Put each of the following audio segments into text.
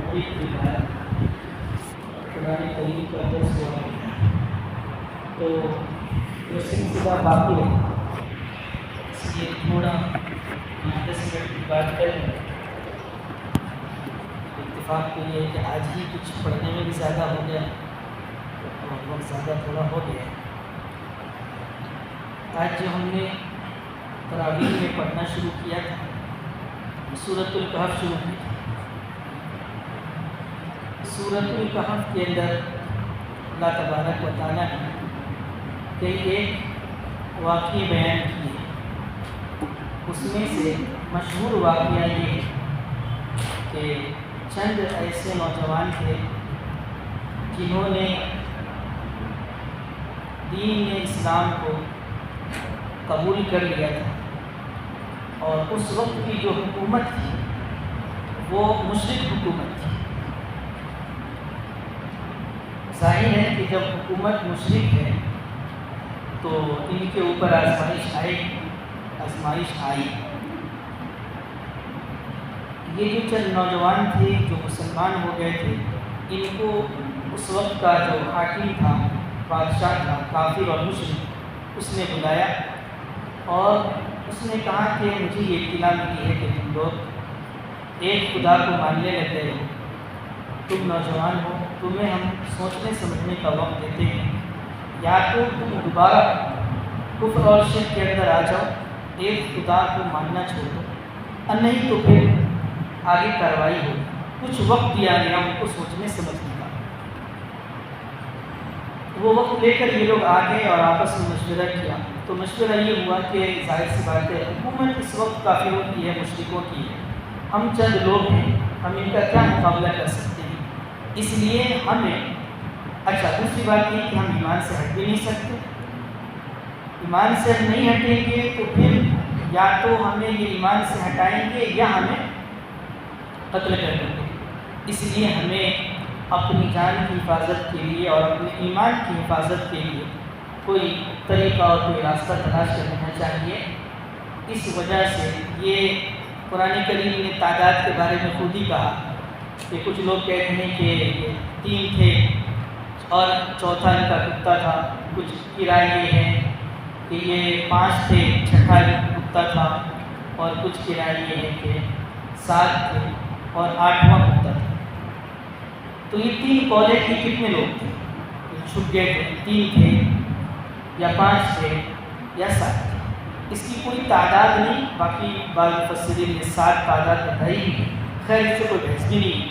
توفیق دی ہے قرآن کریم کا درس ہو رہا ہے تو یہ سلسلہ باقی ہے، اس لیے تھوڑا 10 منٹ کی بات کریں اتفاق کے لیے کہ آج ہی کچھ پڑھنے میں بھی زیادہ ہو گیا اور وقت زیادہ تھوڑا ہو گیا۔ آج جو ہم نے تراویح میں پڑھنا شروع کیا تھا سورۃ الکہف شروع کی تھی۔ سورۃ الکہف کے اندر اللہ تبارک و تعالیٰ نے کئی ایک واقعے بیان کیے، اس میں سے مشہور واقعہ یہ ہے کہ چند ایسے نوجوان تھے جنہوں نے دین اسلام کو قبول کر لیا تھا، اور اس وقت کی جو حکومت تھی وہ مشرک حکومت تھی۔ ظاہر ہے کہ جب حکومت مشرک ہے تو ان کے اوپر آزمائش آئی۔ یہ جو چند نوجوان تھے جو مسلمان ہو گئے تھے، ان کو اس وقت کا جو حاکم تھا، بادشاہ تھا، کافر اور مشرک، اس نے بلایا اور اس نے کہا کہ مجھے یہ اطلاع ملی ہے کہ تم لوگ ایک خدا کو ماننے لگ گئے ہو، تم نوجوان ہو، تمہیں ہم سوچنے سمجھنے کا وقت دیتے ہیں، یا تو تم دوبارہ کفر اور شرک کے اندر آ جاؤ، ایک خدا کو ماننا چھوڑ دو، اور نہیں تو پھر آگے کارروائی ہوگی۔ کچھ وقت دیا گیا ان کو سوچنے سمجھنے کا۔ وہ وقت لے کر یہ لوگ آ گئے اور آپس میں مشورہ کیا، تو مشورہ یہ ہوا کہ ظاہر سی بات ہے حکومت اس وقت کافروں کی ہے، مشرکوں کی ہے، ہم چند لوگ ہیں، ہم ان کا کیا مقابلہ کر سکتے ہیں، اس لیے ہمیں دوسری بات یہ کہ ہم ایمان سے ہٹ بھی نہیں سکتے، ایمان سے ہم نہیں ہٹیں گے تو پھر یا تو ہمیں یہ ایمان سے ہٹائیں گے یا ہمیں قتل کر دیں گے، اس لیے ہمیں اپنی جان کی حفاظت کے لیے اور اپنے ایمان کی حفاظت کے لیے کوئی طریقہ اور کوئی راستہ تلاش کر لینا چاہیے۔ اس وجہ سے یہ قرآن کریم نے تعداد کے بارے میں خود ہی کہا کہ کچھ لوگ کہتے ہیں کہ 3 تھے اور چوتھا ان کا کتا تھا، کچھ کی رائے یہ ہے کہ یہ 5 تھے، چھٹا کتا تھا، اور کچھ کی رائے یہ ہے کہ 7 تھے اور 8واں کتا تھا۔ تو یہ 3 قولیں کہ کتنے لوگ تھے، چھپ گئے تھے، 3 تھے یا 5 تھے یا 7 تھے، اس کی کوئی تعداد نہیں، باقی بعض مفسرین نے 7 تعداد بتائی ہے، خیر اس سے کوئی بحث بھی نہیں۔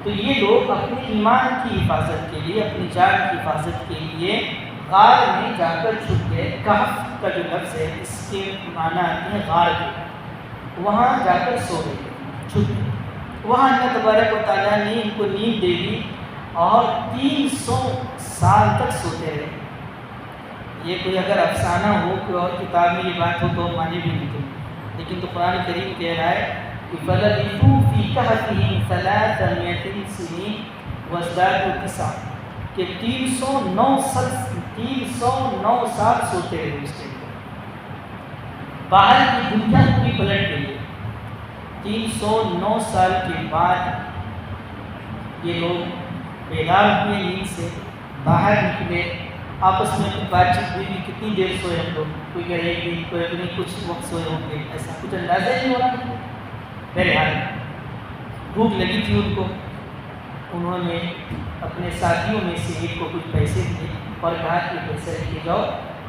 تو یہ لوگ اپنے ایمان کی حفاظت کے لیے، اپنی جان کی حفاظت کے لیے غار میں جا کر چھپ گئے۔ کہف کا جو لفظ ہے اس کے معنی آتے ہیں غار کے، وہاں جا کر سو گئے، چھپ گئے۔ وہاں اللہ تبارک و تعالیٰ نے ان کو نیند دے دی اور 300 سال تک سوتے رہے۔ یہ کوئی اگر افسانہ ہو کوئی اور کتاب میں یہ بات ہو تو مانے بھی نہیں تھے، لیکن تو قرآن کریم کہہ رہا ہے کہ فَلَبِثُوا فِي كَهْفِهِمْ 300 سِنِينَ وَازْدَادُوا 9 کہ 309 سال سوتے رہے اس کے اندر۔ باہر کی دنیا پوری پلٹ گئی ہے۔ 309 سال کے بعد یہ لوگ بیدار ہوئے، نیند سے باہر نکلے، آپس میں بات چیت ہوئی، کتنی دیر سوئے ہم لوگ، کوئی کہے گی، کوئی اپنی کچھ وقت سوئے ہوں گے، ایسا کچھ اندازہ ہی نہیں ہو رہا۔ بہرحال بھوک لگی تھی ان کو، انہوں نے اپنے ساتھیوں میں سے ایک کو کچھ پیسے دیے اور کہا کہ پیسے لے کے جاؤ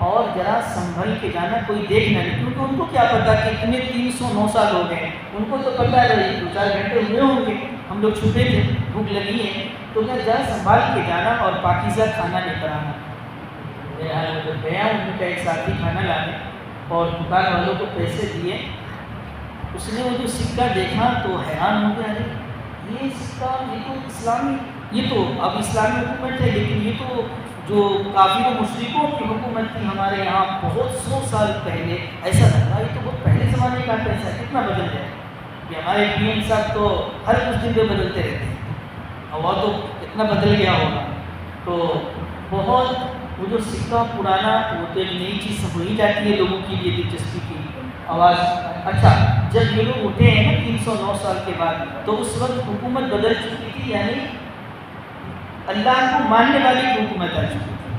اور ذرا سنبھل کے جانا، کوئی دیکھنا نہیں، کیونکہ ان کو کیا پتا کہ اتنے 309 سال ہو گئے، ان کو تو پتہ ہے 2-4 گھنٹے ہوئے ہوں گے، ہم لوگ چھپے تھے، بھوک لگی ہے، تو میں ذرا سنبھال کے جانا اور پاکیزہ کھانا لے کر آنا۔ بہرحال جب گیا ان کا ایک ساتھی کھانا لانے اور دکان والوں کو پیسے دیے، اس نے وہ جو سکہ دیکھا تو حیران ہو گیا، یہ سکہ، یہ تو اسلامی، یہ تو اب اسلامی حکومت ہے، لیکن یہ تو جو کافر و مشرکوں کی حکومت تھی ہمارے یہاں بہت 100 سال پہلے، ایسا لگا یہ تو بہت پہلے زمانے کا پیسہ، کتنا بدل گیا۔ کہ ہمارے پی ایم صاحب تو ہر کچھ دن پہ بدلتے رہتے ہیں، اور وہ تو اتنا بدل گیا ہوگا۔ تو بہت وہ جو سکہ پرانا، وہ تو ایک نئی چیز ہو ہی جاتی ہے لوگوں کے لیے دلچسپی کی، آواز اچھا جب یہ لوگ اٹھے ہیں نا 309 سال کے بعد تو اس وقت حکومت بدل چکی تھی، یعنی اللہ کو ماننے والی کی حکومت آ چکی تھی،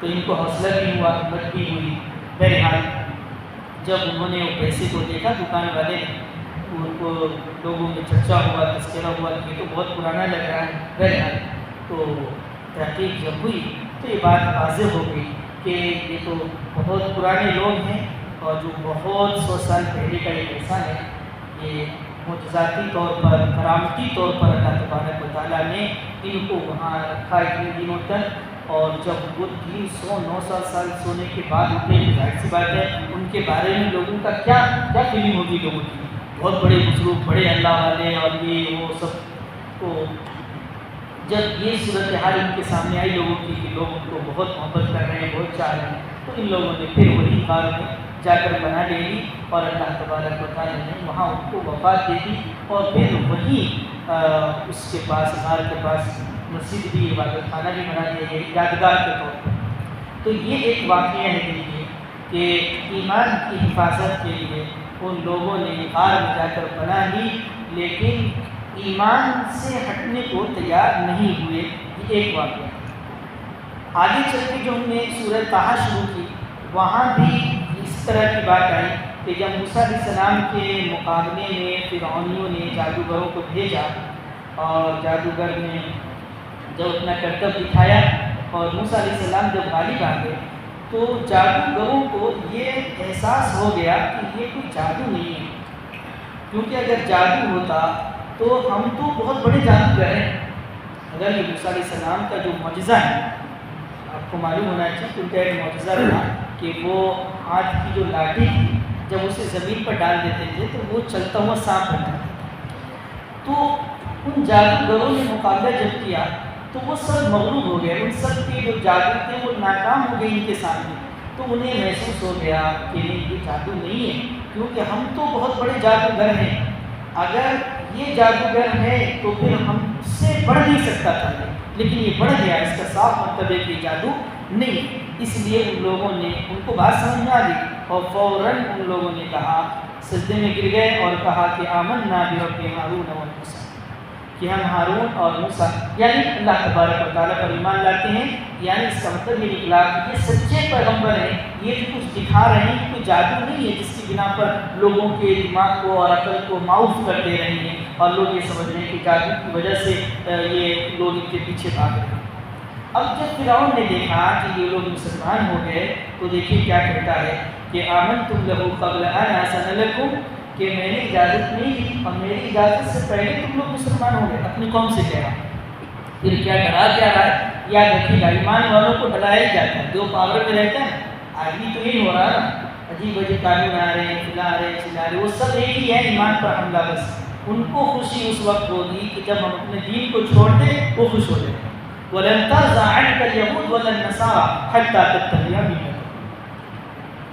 تو ان کو حوصلہ بھی ہوا، ہمت بھی ہوئی۔ بہرحال جب انہوں نے وہ پیسے کو دیکھا دکان والے نے، ان کو لوگوں میں چرچا ہوا، تذکرہ ہوا کہ یہ تو بہت پرانا لگ رہا ہے۔ بہرحال تو تحقیق جب ہوئی تو یہ بات واضح ہو گئی کہ یہ تو بہت پرانے لوگ ہیں اور جو بہت 100 سال پہلے کا یہ پیسہ ہے، یہ معجزاتی طور پر، کرامتی طور پر اللہ تبارک و تعالیٰ نے ان کو وہاں رکھا اتنے دنوں تک، اور جب وہ 309 سال سونے کے بعد اٹھے، ظاہر سی بات ہے ان کے بارے میں لوگوں کا کیا فیلنگ ہوگی، لوگوں کی بہت بڑے بزرگ، بڑے اللہ والے اور یہ وہ سب۔ تو جب یہ صورتحال ان کے سامنے آئی لوگوں کی کہ لوگ ان کو بہت محبت کر رہے ہیں، بہت چاہ رہے ہیں، تو ان لوگوں نے پھر وہی غار میں جا کر بنا لے لی اور اللہ تبارک و تعالیٰ نے وہاں ان کو وفات دے دی، اور پھر وہیں اس کے پاس، غار کے پاس مسجد بھی، عبادت خانہ بھی بنا دیا گیا یادگار کے طور پر۔ تو یہ ایک واقعہ ہے دیکھیے کہ ایمان کی حفاظت کے لیے ان لوگوں نے غار میں جا کر بنا لی، لیکن ایمان سے ہٹنے کو تیار نہیں ہوئے۔ یہ ایک واقعہ۔ آگے چل کے جو ہم نے سورہ طٰہٰ شروع کی وہاں بھی اس طرح کی بات آئی کہ جب موسیٰ علیہ السلام کے مقابلے میں فرعونیوں نے جادوگروں کو بھیجا، اور جادوگر نے جب اپنا کرتب دکھایا اور موسیٰ علیہ السلام جب غالب آ گئے تو جادوگروں کو یہ احساس ہو گیا کہ یہ کوئی جادو نہیں ہے، کیونکہ اگر جادو ہوتا تو ہم تو بہت بڑے جادوگر ہیں۔ اگر یہ موسیٰ علیہ السلام کا جو معجزہ ہے، آپ کو معلوم ہونا چاہیے کیونکہ ایک معجزہ تھا کہ وہ ہاتھ کی جو لاٹھی تھی جب اسے زمین پر ڈال دیتے تھے تو وہ چلتا ہوا سانپ بن جاتا تھا۔ تو ان جادوگروں نے مقابلہ جب کیا تو وہ سب مغلوب ہو گئے، ان سب کے جو جادو تھے وہ ناکام ہو گئے ان کے سامنے۔ تو انہیں محسوس ہو گیا کہ نہیں، یہ جادو نہیں ہے، کیونکہ ہم تو بہت بڑے جادوگر ہیں، اگر یہ جادوگر ہے تو پھر ہم سے بڑھ نہیں سکتا تھا، لیکن یہ بڑھ گیا، اس کا صاف مطلب ہے کہ جادو نہیں۔ اس لیے ان لوگوں نے، ان کو بات سمجھ میں آ گئی اور فوراً ان لوگوں نے کہا، سجدے میں گر گئے اور کہا کہ آمنا برب ہارون و موسیٰ، کہ ہم ہارون اور موسیٰ یعنی اللہ تبارک و تعالیٰ پر ایمان لاتے ہیں۔ یعنی اس کا مطلب یہ نکلا کہ یہ سچے پیغمبر ہیں، یہ جو کچھ دکھا رہے ہیں کوئی جادو نہیں ہے جس کی بنا پر لوگوں کے دماغ کو اور عقل کو معاف کر دے رہے ہیں اور لوگ یہ سمجھ رہے ہیں کہ جادو کی وجہ سے یہ لوگ ان کے پیچھے بھاگ رہے ہیں۔ اب جب فرعون نے دیکھا کہ یہ لوگ مسلمان ہو گئے تو دیکھیے کیا کہتا ہے کہ آمنتم لہ قبل ان آذن لکم، کہ میں نے اجازت نہیں دی اور میری اجازت سے پہلے تم لوگ مسلمان ہو گئے۔ اپنی قوم سے کہا، پھر کیا ڈرا کیا رہا ہے؟ یاد رکھیے گا ایمان والوں کو ڈرایا ہی جاتا ہے، جو پاور میں رہتا ہے آدمی تو یہی ہو رہا ہے نا، عجیب عجیب قانون آ رہے ہیں، چلا رہے ہیں، چلا رہے ہیں، وہ سب ایک ہی ہے، ایمان پر حملہ بس۔ ان کو خوشی اس وقت ہوگی کہ جب ہم اپنے دین کو چھوڑ دیں وہ خوش ہو جائیں۔ وَلَن تَرْضَىٰ عَنْكَ الْيَهُودُ وَلَا النَّصَارَىٰ حَتَّىٰ تَتَّبِعَ مِلَّتَهُمْ،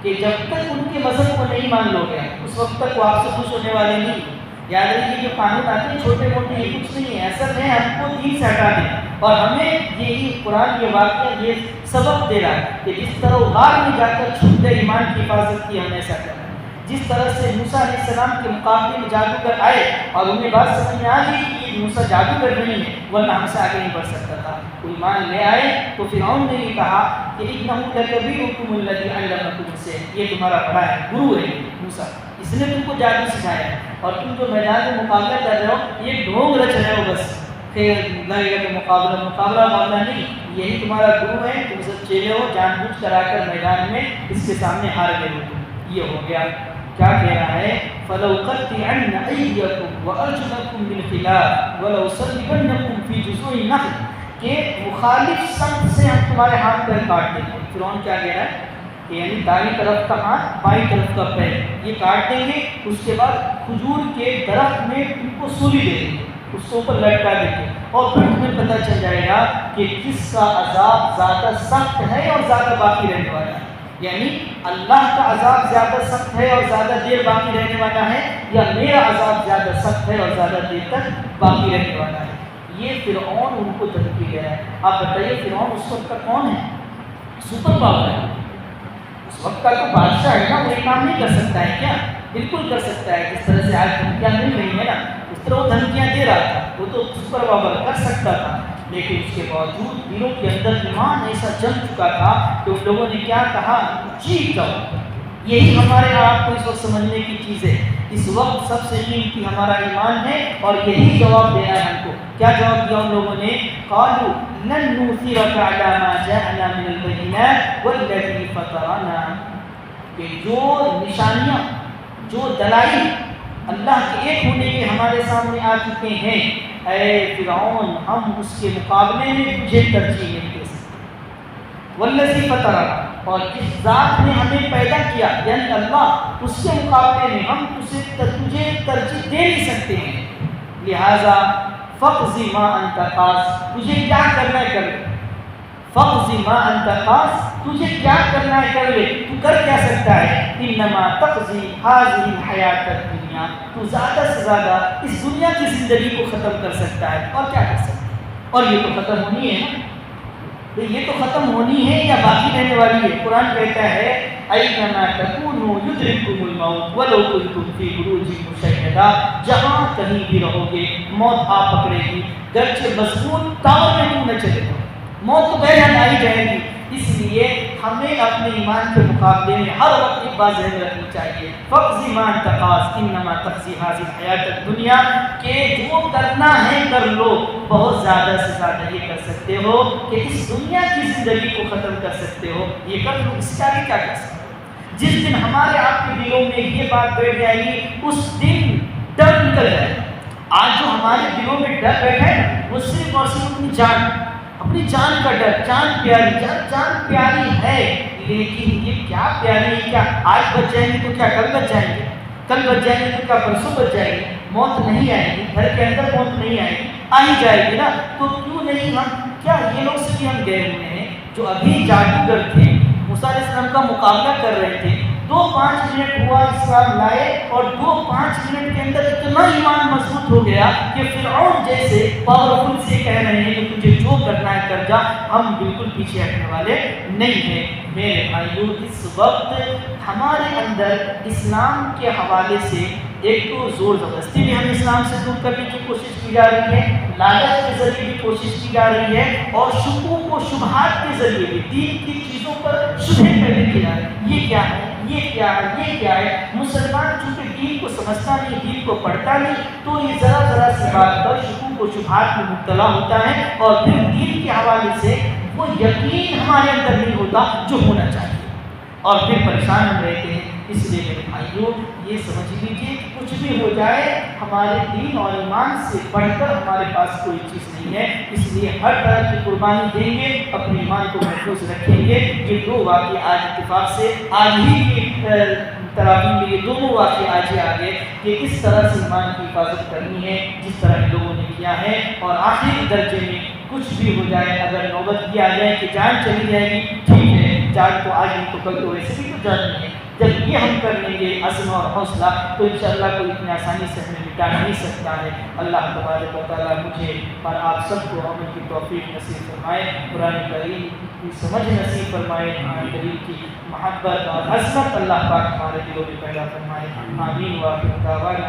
کہ جب تک ان کے مذہب کو نہیں مان لو گے اس وقت تک وہ آپ سے خوش ہونے والے نہیں۔ یاد رکھیے جو قانون آتے ہیں چھوٹے موٹے یہ کچھ نہیں ہے، اصل ہے ہم کو دین سے ہٹا دیں، اور ہمیں یہی قرآن یہ واقعہ یہ سبق دے رہا ہے کہ جس طرح غار میں جا کر چھپ گئے ایمان کی حفاظت کی، ہمیں ایسا کرنا ہے۔ جس طرح سے موسیٰ علیہ السلام کے مقابلے میں جادوگر آئے اور انہیں بات سمجھ میں آ گئی کہ یہ موسیٰ جادوگر نہیں ہے ورنہ ہم سے آگے نہیں بڑھ سکتا تھا، وہ ایمان لے آئے۔ تو فرعون نے یہ کہا کہ اِنَّهُ لَكَبِيرُكُمُ الَّذِي عَلَّمَكُمُ السِّحْرَ، یہ تمہارا بڑا ہے، گرو ہے موسیٰ، اس نے تم کو جادو سکھایا ہے، اور تم جو میدان میں مقابلہ کر رہے ہو یہ ڈھونگ رچ رہے ہو بس، خیر لگے گا کہ مقابلہ نہیں، یہی تمہارا گرو ہے، تم سب چیلے ہو، جان بوجھ کر آ کر میدان میں اس کے سامنے ہار گئے ہو تم۔ یہ ہو گیا۔ کیا کہہ رہا ہے؟ فَلَأُقَطِّعَنَّ أَيْدِيَكُمْ وَأَرْجُلَكُمْ مِنْ خِلَافٍ وَلَأُصَلِّبَنَّكُمْ فِي جُذُوعِ النَّخْلِ، کہ مخالف سمت سے ہم تمہارے ہاتھ پیر کاٹ دیں گے۔ فرعون کیا کہہ رہا ہے کہ یعنی دائیں طرف کا ہاتھ بائیں طرف کا پیر یہ کاٹ دیں گے، اس کے بعد کھجور کے درخت میں تم کو سولی دے دیں گے، اس کے اوپر لٹکا دیں گے، اور پھر تمہیں پتہ چل جائے گا کہ کس کا عذاب زیادہ سخت ہے اور زیادہ باقی رہنے والا ہے۔ یعنی اللہ کا عذاب زیادہ سخت ہے اور زیادہ دیر باقی رہنے والا ہے، یا میرا عذاب زیادہ سخت ہے اور زیادہ دیر تک باقی رہنے والا ہے۔ یہ فرعون ان کو دھمکی گیا ہے۔ آپ بتائیے فرعون اس وقت کا کون ہے؟ سپر پاور ہے، اس وقت کا تو بادشاہ ہے نا، وہ یہ کام نہیں کر سکتا ہے کیا؟ بالکل کر سکتا ہے. جس طرح سے آج دھمکیاں مل رہی ہیں نا، اس طرح وہ دھمکیاں دے رہا تھا. وہ تو سپر پاور کر سکتا تھا، لیکن اس کے باوجود دلوں کے اندر ایمان ایسا جم چکا تھا کہ ان لوگوں نے کیا کہا؟ جیت جاؤ. یہی ہمارے آپ کو اس وقت سمجھنے کی چیز ہے. اس وقت سب سے قیمتی ہمارا ایمان ہے، اور یہی جواب دینا ہے ہم کو. کیا جواب دیا ان لوگوں نے؟ قالوا لن نؤثرك على ما جاءنا من البينات والذي فطرنا. کہ جو نشانیاں، جو دلائل اللہ کے ایک ہونے کے ہمارے سامنے آ چکے ہیں، اے فرعون ہم اس کے مقابلے میں تجھے ترجیح نہیں دے سکتے. والذی فطرنا، اور جس ذات نے ہمیں پیدا کیا یعنی اللہ، اس کے مقابلے میں ہم تجھے ترجیح دے نہیں سکتے ہیں. لہذا فقض ما انت قاض، تجھے کیا کرنا ہے کر لے. فقض ما انت قاض، تجھے کیا کرنا ہے کر لے. تو کر کیا سکتا ہے؟ انما تقضی هذه الحیات الدنیا، تو زیادہ سے زیادہ اس دنیا کی زندگی کو ختم کر سکتا ہے. اور کیا کر سکتا ہے؟ اور یہ تو ختم ہونی ہے نا، یہ تو ختم ہونی ہے یا باقی رہنے والی ہے؟ قرآن کہتا ہے اینما تکونوا یدرککم الموت ولو کنتم فی بروج مشیدہ، جہاں کہیں بھی رہو گے موت آ پکڑے گی، گرچہ مضبوط ٹاور میں کیوں نہ چلے گا، موت تو بہرحال آ ہی جائے گی. اس لیے ہمیں اپنے ایمان کے مقابلے میں ہر وقت ایک بات ذہن رکھنی چاہیے، فقض ما انت قاض انما تقضی هذه الحیات الدنیا، کہ جو کرنا ہے کر لو. بہت زیادہ سے زیادہ یہ کر سکتے ہو کہ اس دنیا کی زندگی کو ختم کر سکتے ہو، یہ کر لو. اس کے آگے کیا کر سکتے ہو؟ جس دن ہمارے آپ کے دلوں میں یہ بات بیٹھ جائے گی، اس دن ڈر نکل جائے گا. آج جو ہمارے دلوں میں ڈر بیٹھا ہے وہ صرف اور صرف اپنی جان کا ڈر. جان پیاری ہے، لیکن یہ کیا پیاری ہے؟ کیا آج بچ جائیں گے تو کیا کل بچ جائیں گے؟ کل بچ جائیں گے تو کیا پرسوں بچ جائیں گے؟ موت نہیں آئے گی، گھر کے اندر موت نہیں آئے گی، آ ہی جائے گی نا. تو کیوں نہیں ہم، کیا یہ لوگ سے بھی ہم گئے ہوئے ہیں جو ابھی جادوگر تھے، موسیٰ علیہ السلام کا مقابلہ کر رہے تھے، 2-5 منٹ ہوا اسلام لائے، اور 2-5 منٹ کے اندر اتنا ایمان مضبوط ہو گیا کہ فرعون جیسے پاورفل سے کہہ رہے ہیں کہ تجھے جو کرنا ہے کر جا، ہم بالکل پیچھے ہٹنے والے نہیں ہیں. میرے بھائیوں، اس وقت ہمارے اندر اسلام کے حوالے سے ایک تو زور زبردستی بھی ہم اسلام سے دور کرنے کی کوشش کی جا رہی ہے، لالچ کے ذریعے بھی کوشش کی جا رہی ہے، اور شکوک و شبہات کے ذریعے بھی دین کی چیزوں پر شبہے پیدا کی جا رہی ہے. یہ کیا ہے، یہ کیا ہے، یہ کیا ہے؟ مسلمان چونکہ دین کو سمجھتا نہیں، دین کو پڑھتا نہیں، تو یہ ذرا سی بات پر شکوک و شبہات میں مبتلا ہوتا ہے، اور پھر دین کے حوالے سے وہ یقین ہمارے اندر نہیں ہوتا جو ہونا چاہیے، اور پھر پریشان ہم رہتے ہیں. اس لیے میرے بھائیوں، یہ سمجھ لیجیے کہ کچھ بھی ہو جائے ہمارے دین اور ایمان سے بڑھ کر ہمارے پاس کوئی چیز نہیں ہے. اس لیے ہر طرح کی قربانی دیں گے، اپنے ایمان کو محفوظ رکھیں گے. یہ 2 واقعے آج اتفاق سے آج ہی کی تراویح میں یہ دونوں واقعے آج ہی آ گئے کہ کس طرح سے ایمان کی حفاظت کرنی ہے، جس طرح ان لوگوں نے کیا ہے. اور آخری درجے میں کچھ بھی ہو جائے، اگر نوبت یہ آ جائے کہ جان چلی جائے گی، ٹھیک ہے، جان تو آج نہیں تو کل تو ویسے بھی تو جان نہیں ہے. جب یہ ہم کر لیں گے عزم اور حوصلہ، تو انشاءاللہ کوئی اتنی آسانی سے ہمیں مٹا نہیں سکتا ہے. اللہ تبارک و تعالیٰ مجھے اور آپ سب کو عمل کی توفیق نصیب فرمائے، قرآن کریم کی سمجھ نصیب فرمائے، قرآن کریم کی محبت اور عظمت اللہ پاک ہمارے دلوں میں پیدا فرمائے. آمین. وآخر دعوانا